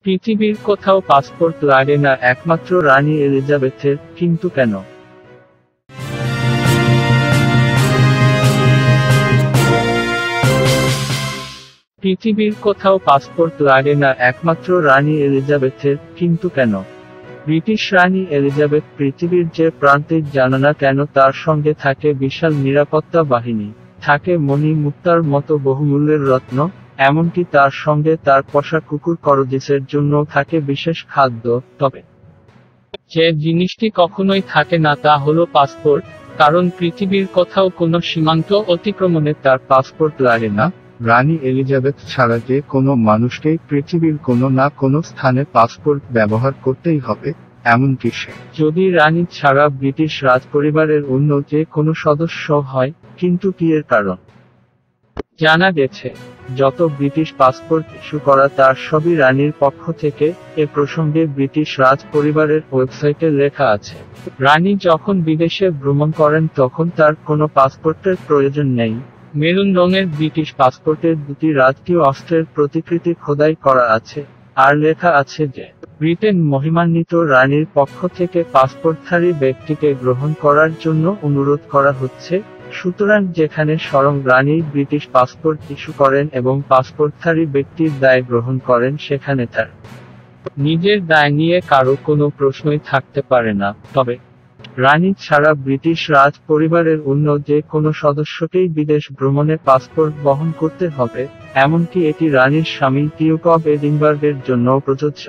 পৃথিবীর কোথাও পাসপোর্ট লাগে না একমাত্র রানী এলিজাবেথের, কিন্তু কেন? পৃথিবীর কোথাও পাসপোর্ট লাগে না একমাত্র রানী এলিজাবেথের, কিন্তু কেন? ব্রিটিশ রানী এলিজাবেথ পৃথিবীর যে প্রান্তেই যান না কেন তার সঙ্গে থাকে বিশাল নিরাপত্তা বাহিনী, থাকে মণি মুক্তার মতো বহুমূল্যের রত্ন, এমনকি তার সঙ্গে তার পোষা কুকুর করজিসের জন্য থাকে বিশেষ খাদ্য। তবে যে জিনিসটি কখনোই থাকে না তা হলো পাসপোর্ট, কারণ পৃথিবীর কোথাও কোনো সীমান্ত অতিক্রমণে তার পাসপোর্ট লাগে না। রানী এলিজাবেথ ছাড়া যে কোনো মানুষকেই পৃথিবীর কোনো না কোনো স্থানে পাসপোর্ট ব্যবহার করতেই হবে, এমনকি সে যদি রানী ছাড়া ব্রিটিশ রাজপরিবারের অন্য যে কোনো সদস্য হয়। কিন্তু কি এর কারণ? জানা গেছে, যত ব্রিটিশ পাসপোর্ট ইস্যু করা তার সবই রানীর পক্ষ থেকে। এ প্রসঙ্গে ব্রিটিশ রাজপরিবারের ওয়েবসাইটে লেখা আছে, রানী যখন বিদেশে ভ্রমণ করেন তখন তার কোনো পাসপোর্টের প্রয়োজন নেই। মেরুন রঙের ব্রিটিশ পাসপোর্টের দুটি রাজকীয় অস্ত্রের প্রতিকৃতি খোদাই করা আছে, আর লেখা আছে যে ব্রিটেন মহিমান্বিত রানীর পক্ষ থেকে পাসপোর্টধারী ব্যক্তিকে গ্রহণ করার জন্য অনুরোধ করা হচ্ছে। সুতরাং যেখানে স্বয়ং রানী ব্রিটিশ পাসপোর্ট ইস্যু করেন এবং পাসপোর্টধারী ব্যক্তির দায় গ্রহণ করেন, সেখানে তার নিজের দায় নিয়ে কারো কোনো প্রশ্নই থাকতে পারে না। তবে রানী ছাড়া ব্রিটিশ রাজ পরিবারের অন্য যে কোনো সদস্যকেই বিদেশ ভ্রমণে পাসপোর্ট বহন করতে হবে, এমনকি এটি রানীর স্বামী ডিউক অব এডিনবার্গের জন্যও প্রযোজ্য।